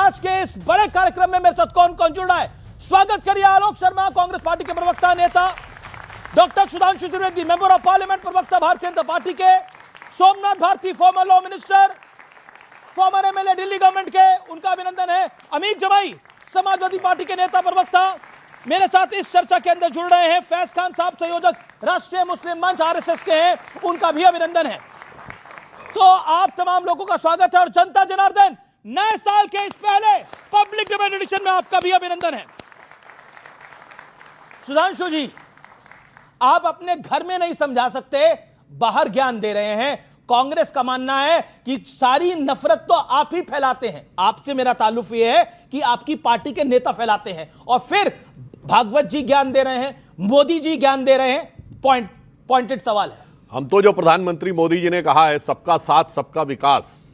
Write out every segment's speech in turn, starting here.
आज के इस बड़े कार्यक्रम में मेरे साथ कौन कौन जुड़ रहा है। स्वागत करिए आलोक शर्मा, कांग्रेस पार्टी के प्रवक्ता नेता, doctor Sudhanshu Trivedi, member of parliament, प्रवक्ता भारतीय जनता पार्टी के, Somnath Bharti, former law minister, former MLA Delhi government के, उनका अभिनंदन है। अमित जमाई, समाजवादी पार्टी के नेता, प्रवक्ता, मेरे साथ इस चर्चा के अंदर जुड़ रहे हैं। फैज खान साहब, संयोजक राष्ट्रीय मुस्लिम मंच आरएसएस के हैं, उनका भी अभिनंदन है। तो आप तमाम लोगों का स्वागत है और जनता जनार्दन, नए साल के इस पहले पब्लिक डिबेट एडिशन में आपका भी अभिनंदन है। सुधांशु जी, आप अपने घर में नहीं समझा सकते, बाहर ज्ञान दे रहे हैं। कांग्रेस का मानना है कि सारी नफरत तो आप ही फैलाते हैं, आपसे मेरा ताल्लुक यह है कि आपकी पार्टी के नेता फैलाते हैं और फिर भागवत जी ज्ञान दे रहे हैं, मोदी जी ज्ञान दे रहे हैं। पॉइंटेड सवाल है। हम तो जो प्रधानमंत्री मोदी जी ने कहा है, सबका साथ सबका विकास,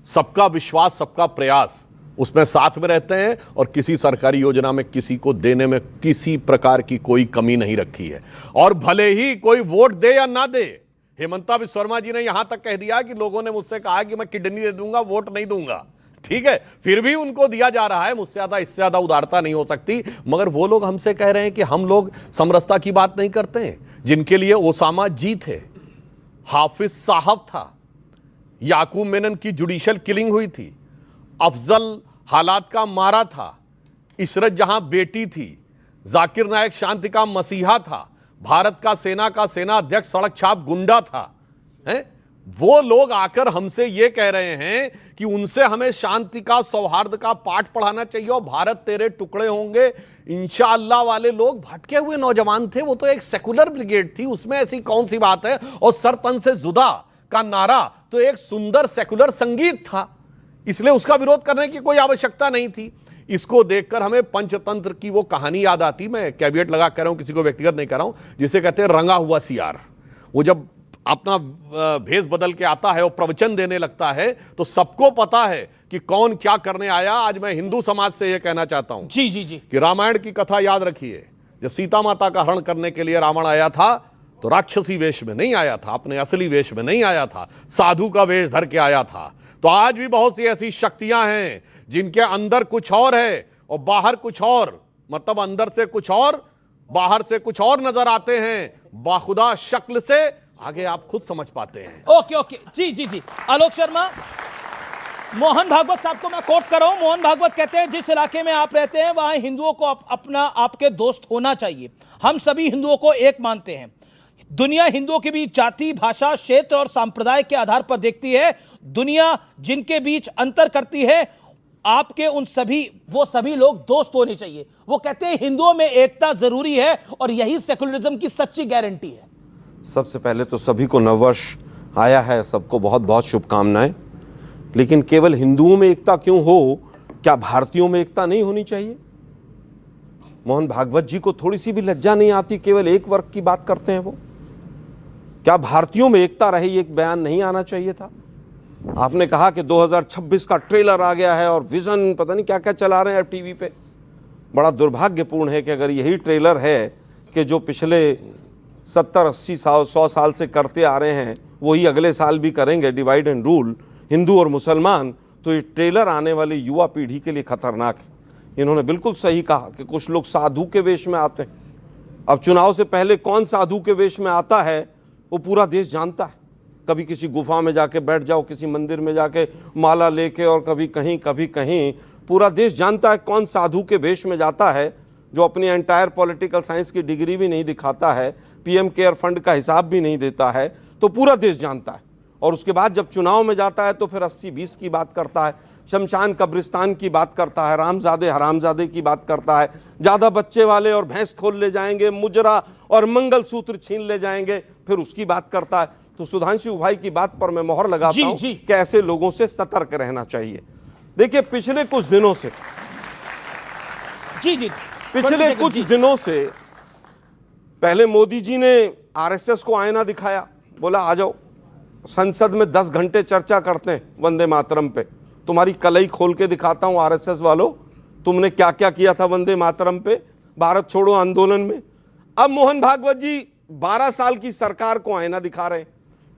सबका विश्वास सबका प्रयास, उसमें साथ में रहते हैं और किसी सरकारी योजना में किसी को देने में किसी प्रकार की कोई कमी नहीं रखी है। और भले ही कोई वोट दे या ना दे, हेमंता विश्व शर्मा जी ने यहां तक कह दिया कि लोगों ने मुझसे कहा कि मैं किडनी दे दूंगा, वोट नहीं दूंगा, ठीक है, फिर भी उनको दिया जा रहा है। मुझसे ज्यादा, इससे ज्यादा उदारता नहीं हो सकती। मगर वो लोग हमसे कह रहे हैं कि हम लोग समरसता की बात नहीं करते हैं, जिनके लिए ओसामा जी थे, हाफिज साहब था, याकूब मेनन की जुडिशियल किलिंग हुई थी, अफजल हालात का मारा था, इशरत जहां बेटी थी, जाकिर नायक शांति का मसीहा था, भारत का सेना अध्यक्ष सड़क छाप गुंडा था, हैं? वो लोग आकर हमसे ये कह रहे हैं कि उनसे हमें शांति का, सौहार्द का पाठ पढ़ाना चाहिए और भारत तेरे टुकड़े होंगे इंशाअल्लाह वाले लोग भटके हुए नौजवान थे। वो तो एक सेकुलर ब्रिगेड थी, उसमें ऐसी कौन सी बात है। और सर तन से जुदा का नारा तो एक सुंदर सेकुलर संगीत था, इसलिए उसका विरोध करने की कोई आवश्यकता नहीं थी। इसको देखकर हमें पंचतंत्र की वो कहानी याद आती, मैं कैविएट लगा कह रहा हूं, किसी को व्यक्तिगत नहीं कर रहा हूं, जिसे कहते हैं रंगा हुआ सियार। वो जब अपना भेष बदल के आता है और प्रवचन देने लगता है तो सबको पता है कि कौन क्या करने आया। आज मैं हिंदू समाज से यह कहना चाहता हूं जी जी जी कि रामायण की कथा याद रखिए। जब सीता माता का हरण करने के लिए रावण आया था तो राक्षसी वेश में नहीं आया था, अपने असली वेश में नहीं आया था, साधु का वेश धर के आया था। तो आज भी बहुत सी ऐसी शक्तियां हैं जिनके अंदर कुछ और है और बाहर कुछ और, मतलब अंदर से कुछ और, बाहर से कुछ और नजर आते हैं। बाखुदा शक्ल से आगे आप खुद समझ पाते हैं। ओके ओके, जी जी जी। आलोक शर्मा, मोहन भागवत साहब को मैं कोट कर रहा हूं। मोहन भागवत कहते हैं जिस इलाके में आप रहते हैं वहां हिंदुओं को अपना आपके दोस्त होना चाहिए। हम सभी हिंदुओं को एक मानते हैं। दुनिया हिंदुओं के बीच जाति, भाषा, क्षेत्र और संप्रदाय के आधार पर देखती है। दुनिया जिनके बीच अंतर करती है, आपके उन सभी लोग दोस्त होने चाहिए। वो कहते हैं हिंदुओं में एकता जरूरी है और यही सेकुलरिज्म की सच्ची गारंटी है। सबसे पहले तो सभी को नववर्ष आया है, सबको बहुत बहुत शुभकामनाएं। लेकिन केवल हिंदुओं में एकता क्यों हो, क्या भारतीयों में एकता नहीं होनी चाहिए? मोहन भागवत जी को थोड़ी सी भी लज्जा नहीं आती, केवल एक वर्ग की बात करते हैं वो। क्या भारतीयों में एकता रहे, एक बयान नहीं आना चाहिए था? आपने कहा कि 2026 का ट्रेलर आ गया है और विजन पता नहीं क्या क्या चला रहे हैं अब टीवी पे। बड़ा दुर्भाग्यपूर्ण है कि अगर यही ट्रेलर है कि जो पिछले 70, 80, 100 साल से करते आ रहे हैं वही अगले साल भी करेंगे, डिवाइड एंड रूल, हिंदू और मुसलमान, तो ये ट्रेलर आने वाली युवा पीढ़ी के लिए खतरनाक है। इन्होंने बिल्कुल सही कहा कि कुछ लोग साधु के वेश में आते हैं। अब चुनाव से पहले कौन साधु के वेश में आता है वो पूरा देश जानता है। कभी किसी गुफा में जाके बैठ जाओ, किसी मंदिर में जाके माला लेके, और कभी कहीं पूरा देश जानता है कौन साधु के वेश में जाता है, जो अपनी एंटायर पॉलिटिकल साइंस की डिग्री भी नहीं दिखाता है, पीएम केयर फंड का हिसाब भी नहीं देता है, तो पूरा देश जानता है। और उसके बाद जब चुनाव में जाता है तो फिर 80-20 की बात करता है, शमशान कब्रिस्तान की बात करता है, रामजादे हरामजादे की बात करता है, ज़्यादा बच्चे वाले और भैंस खोल ले जाएंगे, मुजरा और मंगलसूत्र छीन ले जाएंगे, फिर उसकी बात करता है। तो सुधांशु भाई की बात पर मैं मोहर लगाता हूं कि ऐसे लोगों से सतर्क रहना चाहिए। देखिए पिछले कुछ दिनों से पहले मोदी जी ने आरएसएस को आईना दिखाया, बोला आ जाओ संसद में 10 घंटे चर्चा करते हैं वंदे मातरम पे। तुम्हारी कलई खोल के दिखाता हूं आरएसएस वालों, तुमने क्या क्या किया था वंदे मातरम पे, भारत छोड़ो आंदोलन में। अब मोहन भागवत जी 12 साल की सरकार को आईना दिखा रहे हैं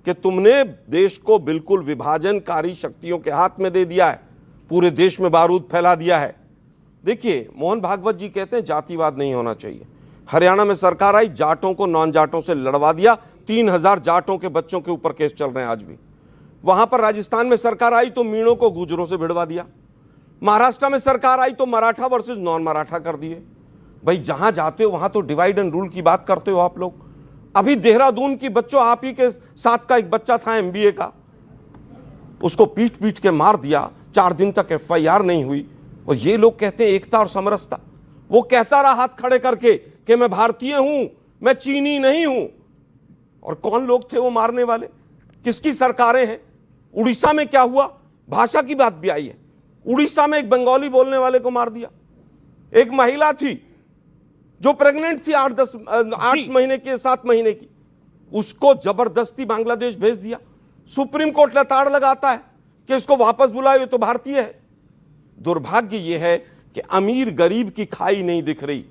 कि तुमने देश को बिल्कुल विभाजनकारी शक्तियों के हाथ में दे दिया है। पूरे देश में बारूद फैला दिया है। देखिए, मोहन भागवत जी कहते हैं जातिवाद नहीं होना चाहिए। हरियाणा में सरकार आई, जाटों को नॉन जाटों से लड़वा दिया, 3000 जाटों के बच्चों के ऊपर केस चल रहे हैं आज भी। वहां पर राजस्थान में सरकार आई तो मीणों को गुजरों से भिड़वा दिया। महाराष्ट्र में सरकार आई तो मराठा वर्सेस नॉन मराठा कर दिए। भाई, जहां जाते हो वहां तो डिवाइड एंड रूल की बात करते हो आप लोग। अभी देहरादून की बच्चों, आप ही के साथ का एक बच्चा था MBA का, उसको पीट पीट के मार दिया, 4 दिन तक FIR नहीं हुई। और ये लोग कहते हैं एकता और समरसता। वो कहता रहा हाथ खड़े करके कि मैं भारतीय हूं, मैं चीनी नहीं हूं। और कौन लोग थे वो मारने वाले? किसकी सरकारें हैं? उड़ीसा में क्या हुआ? भाषा की बात भी आई है। उड़ीसा में एक बंगाली बोलने वाले को मार दिया। एक महिला थी जो प्रेग्नेंट थी 8 महीने की, 7 महीने की, उसको जबरदस्ती बांग्लादेश भेज दिया। सुप्रीम कोर्ट लताड़ लगाता है कि इसको वापस बुलाओ, ये तो भारतीय है। दुर्भाग्य यह है कि अमीर गरीब की खाई नहीं दिख रही,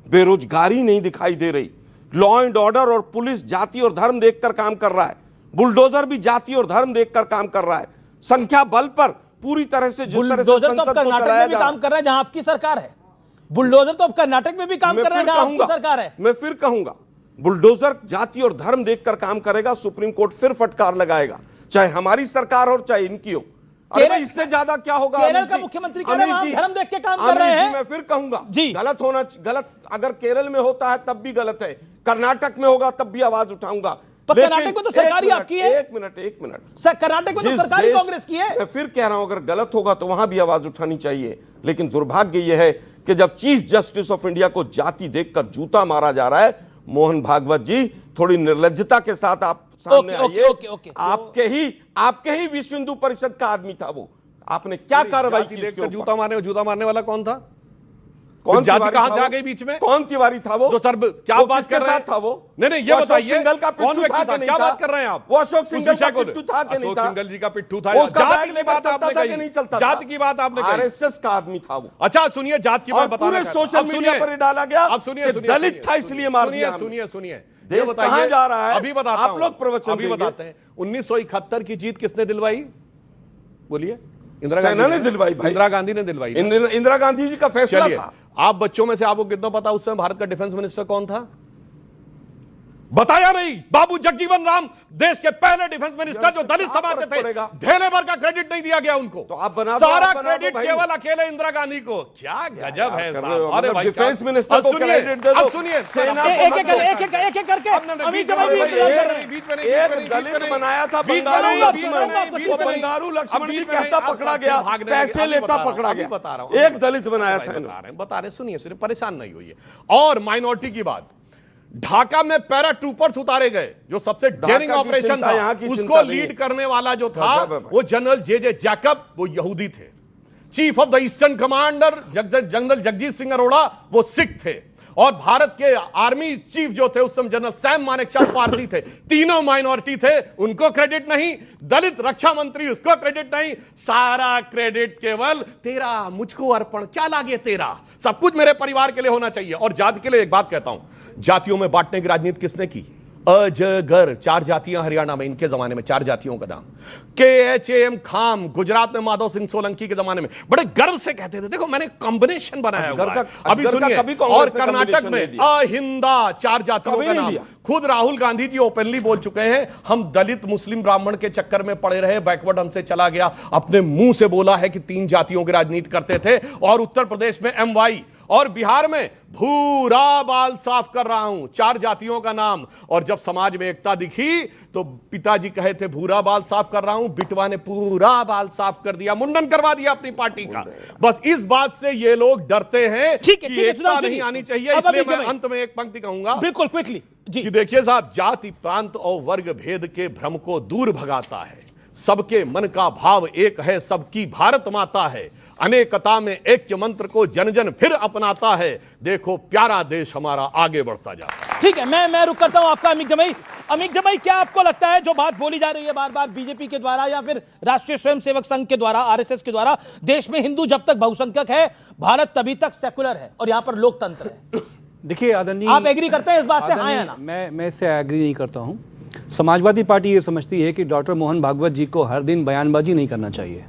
बेरोजगारी नहीं दिखाई दे रही। लॉ एंड ऑर्डर और पुलिस जाति और धर्म देखकर काम कर रहा है, बुलडोजर भी जाति और धर्म देखकर काम कर रहा है। संख्या बल पर पूरी तरह से, जिस तरह से बुलडोजर तो संसद को कर्नाटक चलाया में भी जा रहा काम कर रहा है जहां आपकी सरकार है। बुलडोजर तो अब कर्नाटक में भी काम कर रहा है जहां आपकी सरकार है। मैं फिर कहूंगा, बुलडोजर जाति और धर्म देखकर काम करेगा, सुप्रीम कोर्ट फिर फटकार लगाएगा, चाहे हमारी सरकार हो चाहे इनकी हो। अरे भाई, इससे ज्यादा क्या होगा? केरल का मुख्यमंत्री कह रहे हैं वहां धर्म देख के काम कर रहे हैं। मैं फिर कहूंगा जी, गलत अगर केरल में होता है तब भी गलत है, कर्नाटक में होगा तब भी आवाज उठाऊंगा। पर कर्नाटक में तो सरकार ही आपकी है। एक मिनट सर, कर्नाटक में तो सरकार ही कांग्रेस की है। मैं फिर कह रहा हूं, अगर गलत होगा तो वहां भी आवाज उठानी चाहिए। लेकिन दुर्भाग्य यह है कि जब चीफ जस्टिस ऑफ इंडिया को जाति देखकर जूता मारा जा रहा है, मोहन भागवत जी थोड़ी निर्लज्जता के साथ आप सामने आइए। आपके ही विश्व हिंदू परिषद का आदमी था वो, आपने क्या कार्रवाई की? देखकर जूता मारने वाला कौन था? कौन जाति कहां से आ गई बीच में? कौन तिवारी था वो? तो सर क्या बात कर रहे हैं? था वो? नहीं, ये बताइए सिंघल का कौन पिट्ठू था? क्या बात कर रहे हैं आप? वो अशोक सिंघल का पिट्ठू था कि नहीं था? अशोक सिंघल जी का पिट्ठू था। उसका जाति बैग की बात आपने कही, नहीं चलता, जाति की बात आपने कही। RSS का आदमी था वो। अच्छा सुनिए, जाति की बात बताना पूरे सोशल मीडिया पर डाला गया। अब सुनिए, दलित था इसलिए मार दिया। सुनिए, देश कहां जा रहा है? अभी बताता आप लोग प्रवचन अभी बताते हैं। 1971 की जीत किसने दिलवाई? बोलिए। सेना ने दिलवाई भाई, इंदिरा गांधी ने दिलवाई। इंदिरा गांधी जी का फैसला था। आप बच्चों में से आपको कितना पता उस समय भारत का डिफेंस मिनिस्टर कौन था? बताया नहीं। बाबू जगजीवन राम देश के पहले डिफेंस मिनिस्टर जो दलित समाज से थे। ढेले भर का क्रेडिट नहीं दिया गया उनको, तो आप बना सारा क्रेडिट केवल अकेले इंदिरा गांधी को। क्या गजब है साहब। अरे भाई, डिफेंस मिनिस्टर को क्रेडिट दे दो। सुनिए, सेना एक एक करके अभी एक दलित बनाया था बंगारू लक्ष्मण, वो बंगारू लक्ष्मण भी कहता पकड़ा गया, पैसे लेता पकड़ा गया। एक दलित बनाया था। बता रहे, सुनिए, परेशान नहीं होइए। और माइनॉरिटी की बात, ढाका में पैरा ट्रूपर्स उतारे गए, जो सबसे डेयरिंग ऑपरेशन था, उसको लीड करने वाला जो था वो जनरल जे जैकब, वो यहूदी थे। Chief of the eastern commander general Jagjit Singh Arora, वो सिख थे। और भारत के आर्मी चीफ जो थे उस समय जनरल सैम मानेकशॉ पारसी थे। तीनों माइनॉरिटी थे, उनको क्रेडिट नहीं। दलित रक्षा मंत्री, उसको क्रेडिट नहीं। सारा क्रेडिट केवल तेरा, मुझको अर्पण, क्या लागे तेरा, सब कुछ मेरे परिवार के लिए होना चाहिए। और जाति के लिए एक बात कहता हूं, जातियों में बांटने की राजनीति किसने की? अजगर। 4 जातियां हरियाणा में, इनके जमाने में 4 जातियों का नाम। KHAM खाम, गुजरात में माधव सिंह सोलंकी के जमाने में बड़े गर्व से कहते थे। देखो, मैंने कॉम्बिनेशन बनाया हुआ है। अभी सुनिए। और कर्नाटक में अहिंदा, 4 जातियों का नाम। खुद राहुल गांधी जी ओपनली बोल चुके हैं, हम दलित मुस्लिम ब्राह्मण के चक्कर में पड़े रहे, बैकवर्ड हमसे चला गया। अपने मुंह से बोला है कि 3 जातियों की राजनीति करते थे। और उत्तर प्रदेश में MY, और बिहार में भूरा बाल साफ कर रहा हूं, 4 जातियों का नाम। और जब समाज में एकता दिखी तो पिताजी कहे थे भूरा बाल साफ कर रहा हूं, बिटवा ने पूरा बाल साफ कर दिया, मुंडन करवा दिया अपनी पार्टी का। बस इस बात से ये लोग डरते हैं कि एकता नहीं आनी चाहिए। इसलिए मैं अंत में एक पंक्ति कहूंगा, बिल्कुल क्विकली जी, कि देखिए साहब, जाति प्रांत और वर्ग भेद के भ्रम को दूर भगाता है। सबके मन का भाव एक है, सबकी भारत माता है। अनेकता में ऐक्य मंत्र को जन जन फिर अपनाता है। देखो प्यारा देश हमारा आगे बढ़ता जाता है। ठीक है, मैं रुक करता हूं आपका अमीक जमाई। अमीक जमाई, क्या आपको लगता है जो बात बोली जा रही है बार बार बीजेपी के द्वारा या फिर राष्ट्रीय स्वयंसेवक संघ के द्वारा, RSS के द्वारा, देश में हिंदू जब तक बहुसंख्यक है, भारत तभी तक सेकुलर है और यहां पर लोकतंत्र है? देखिए आदरणीय, आप एग्री करते हैं इस बात से, हाँ या ना? मैं इससे एग्री नहीं करता हूं। समाजवादी पार्टी ये समझती है कि डॉक्टर मोहन भागवत जी को हर दिन बयानबाजी नहीं करना चाहिए।